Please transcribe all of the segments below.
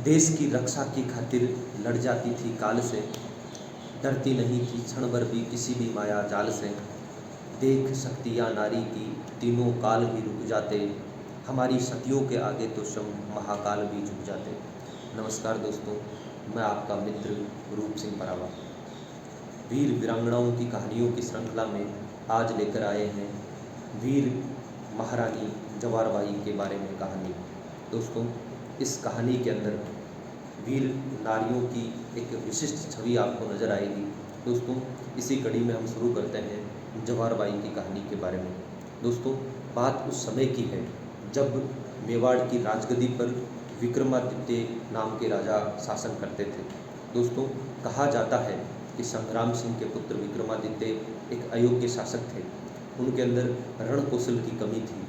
देश की रक्षा की खातिर लड़ जाती थी काल से, डरती नहीं थी क्षण भर भी किसी भी माया जाल से। देख शक्तियाँ नारी की तीनों काल भी रुक जाते, हमारी सतियों के आगे तो स्वयं महाकाल भी झुक जाते। नमस्कार दोस्तों, मैं आपका मित्र रूप सिंह परावा। वीर वीरांगनाओं की कहानियों की श्रृंखला में आज लेकर आए हैं वीर महारानी जवार बाई के बारे में कहानी। दोस्तों, इस कहानी के अंदर वीर नारियों की एक विशिष्ट छवि आपको नज़र आएगी। दोस्तों, इसी कड़ी में हम शुरू करते हैं जवार बाई की कहानी के बारे में। दोस्तों, बात उस समय की है जब मेवाड़ की राजगद्दी पर विक्रमादित्य नाम के राजा शासन करते थे। दोस्तों, कहा जाता है कि संग्राम सिंह के पुत्र विक्रमादित्य एक अयोग्य शासक थे। उनके अंदर रण कौशल की कमी थी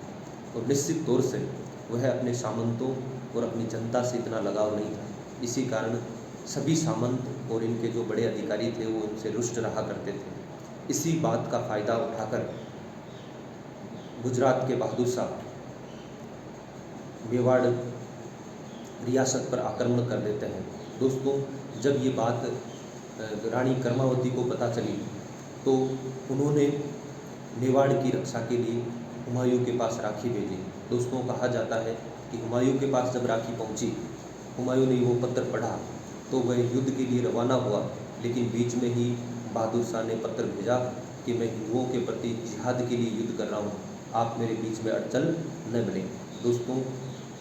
और निश्चित तौर से वह अपने सामंतों और अपनी जनता से इतना लगाव नहीं था। इसी कारण सभी सामंत और इनके जो बड़े अधिकारी थे वो उनसे रुष्ट रहा करते थे। इसी बात का फ़ायदा उठाकर गुजरात के बहादुर शाह मेवाड़ रियासत पर आक्रमण कर देते हैं। दोस्तों, जब ये बात रानी कर्मावती को पता चली तो उन्होंने मेवाड़ की रक्षा के लिए हुमायूं के पास राखी भेजी। दोस्तों, कहा जाता है कि हुमायूं के पास जब राखी पहुंची, हुमायूं ने वो पत्र पढ़ा तो वह युद्ध के लिए रवाना हुआ, लेकिन बीच में ही बहादुर शाह ने पत्र भेजा कि मैं हिंदुओं के प्रति जिहाद के लिए युद्ध कर रहा हूँ, आप मेरे बीच में अड़चन न बने। दोस्तों,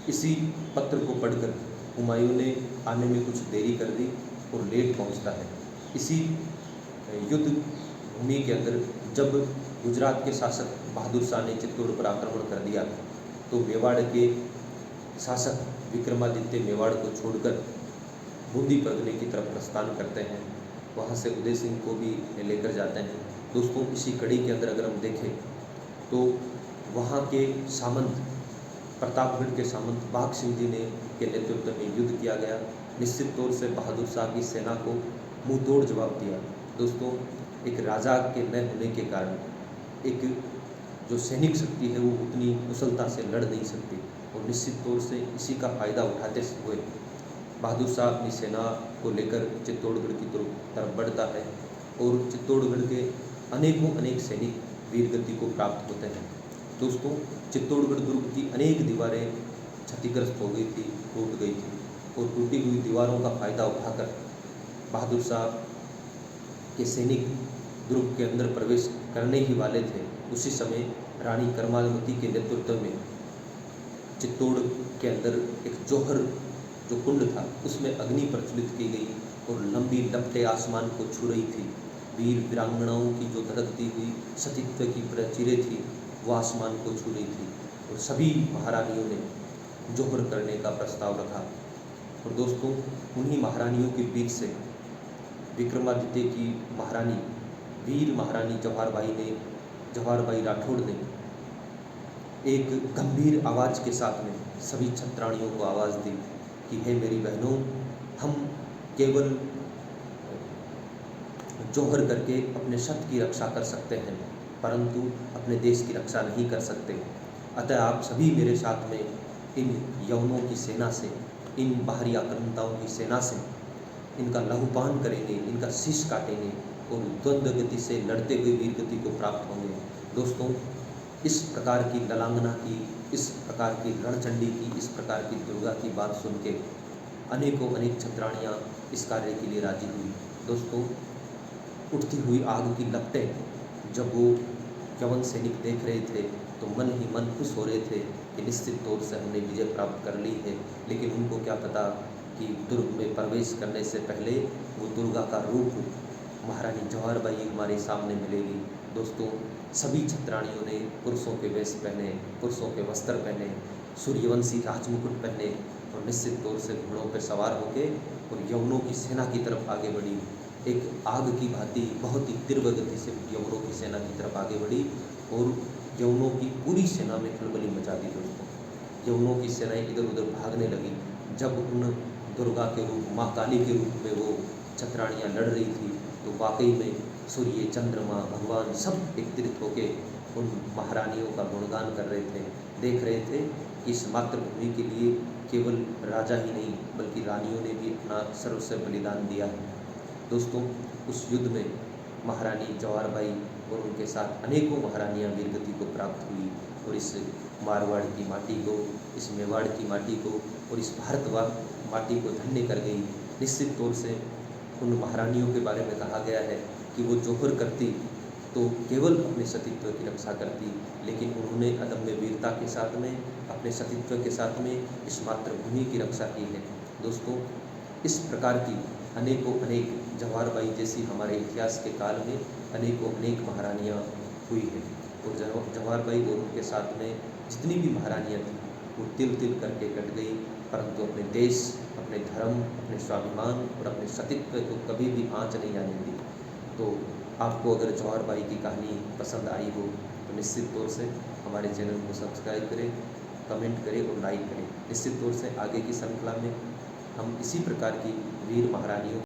इसी पत्र को पढ़कर हुमायूं ने आने में कुछ देरी कर दी और लेट पहुँचता है। इसी युद्ध भूमि के अंदर जब गुजरात के शासक बहादुर शाह ने चित्तौड़ पर आक्रमण कर दिया तो मेवाड़ के शासक विक्रमादित्य मेवाड़ को छोड़कर बूंदी परगने की तरफ प्रस्थान करते हैं। वहाँ से उदय सिंह को भी लेकर जाते हैं। दोस्तों, इसी कड़ी के अंदर अगर हम देखें तो वहाँ के सामंत प्रतापगढ़ के सामंत बाघ सिंह जी ने के नेतृत्व में युद्ध किया गया। निश्चित तौर से बहादुर शाह की सेना को मुंह तोड़ जवाब दिया। दोस्तों, एक राजा के न होने के कारण एक जो सैनिक शक्ति है वो उतनी कुशलता से लड़ नहीं सकती और निश्चित तौर से इसी का फ़ायदा उठाते हुए बहादुर शाह अपनी सेना को लेकर चित्तौड़गढ़ की तरफ बढ़ता है और चित्तौड़गढ़ के अनेक सैनिक वीरगति को प्राप्त होते हैं। दोस्तों, चित्तौड़गढ़ दुर्ग की अनेक दीवारें क्षतिग्रस्त हो गई थी, टूट गई थी और टूटी हुई दीवारों का फ़ायदा उठाकर बहादुर शाह के सैनिक दुर्ग के अंदर प्रवेश करने ही वाले थे। उसी समय रानी कर्मावती के नेतृत्व में चित्तौड़ के अंदर एक जौहर जो कुंड था उसमें अग्नि प्रज्वलित की गई और लंबी लपटें आसमान को छू रही थी। वीर वीरांगनाओं की जो धड़कती हुई सतीत्व की प्राचीरें थी वो आसमान को छू रही थी और सभी महारानियों ने जौहर करने का प्रस्ताव रखा। और दोस्तों, उन्हीं महारानियों के बीच से विक्रमादित्य की महारानी वीर महारानी जवार बाई राठौड़ ने एक गंभीर आवाज़ के साथ में सभी छत्राणियों को आवाज़ दी कि हे मेरी बहनों, हम केवल जौहर करके अपने शत की रक्षा कर सकते हैं परंतु अपने देश की रक्षा नहीं कर सकते। अतः आप सभी मेरे साथ में इन यवनों की सेना से, इन बाहरी आक्रांताओं की सेना से इनका लहूपान करेंगे, इनका शीश काटेंगे और द्वंद्व गति से लड़ते हुए वीर गति को प्राप्त होंगे। दोस्तों, इस प्रकार की ललांगना की, इस प्रकार की रणचंडी की, इस प्रकार की दुर्गा की बात सुन के अनेक छत्राणियाँ इस कार्य के लिए राजी हुई। दोस्तों, उठती हुई आग की लपटें जब वो यवन सैनिक देख रहे थे तो मन ही मन खुश हो रहे थे कि निश्चित तौर से हमने विजय प्राप्त कर ली है। लेकिन उनको क्या पता कि दुर्ग में प्रवेश करने से पहले वो दुर्गा का रूप महारानी जवार बाई हमारे सामने मिलेगी। दोस्तों, सभी छत्राणियों ने पुरुषों के वेश पहने, पुरुषों के वस्त्र पहने, सूर्यवंशी राजमुकुट पहने और निश्चित तौर से घोड़ों पर सवार होकर और यवनों की सेना की तरफ आगे बढ़ी। एक आग की भांति बहुत ही तीव्र गति से यवनों की सेना की तरफ आगे बढ़ी और यवनों की पूरी सेना में खलबली मचा दी। दोस्तों, यवनों की सेनाएं इधर उधर भागने लगी। जब उन दुर्गा के रूप, माँ काली के रूप में वो छत्राणियाँ लड़ रही थी तो वाकई में सूर्य, चंद्रमा, भगवान सब एकत्रित होकर उन महारानियों का गुणगान कर रहे थे। देख रहे थे कि इस मातृभूमि के लिए केवल राजा ही नहीं बल्कि रानियों ने भी अपना सर्वस्व बलिदान दिया है। दोस्तों, उस युद्ध में महारानी जवाहरबाई और उनके साथ अनेकों महारानियां वीरगति को प्राप्त हुई और इस मारवाड़ की माटी को, इस मेवाड़ की माटी को और इस भारत माटी को धन्य कर गई। निश्चित तौर से उन महारानियों के बारे में कहा गया है कि वो जोहर करती तो केवल अपने सतीत्व की रक्षा करती, लेकिन उन्होंने अदम्य वीरता के साथ में, अपने सतीत्व के साथ में इस मातृभूमि की रक्षा की है। दोस्तों, इस प्रकार की अनेकों अनेक जवाहरबाई जैसी हमारे इतिहास के काल में अनेक महारानियाँ हुई हैं और जवाहरबाई और उनके साथ में जितनी भी महारानियाँ थीं वो तिल तिल करके कट गई, परंतु अपने देश, अपने धर्म, अपने स्वाभिमान और अपने सतीत्व को कभी भी आँच नहीं आने दी। तो आपको अगर जवाहरबाई की कहानी पसंद आई हो तो निश्चित तौर से हमारे चैनल को सब्सक्राइब करें, कमेंट करें और लाइक करें। निश्चित तौर से आगे की श्रृंखला में हम इसी प्रकार की वीर महारानियों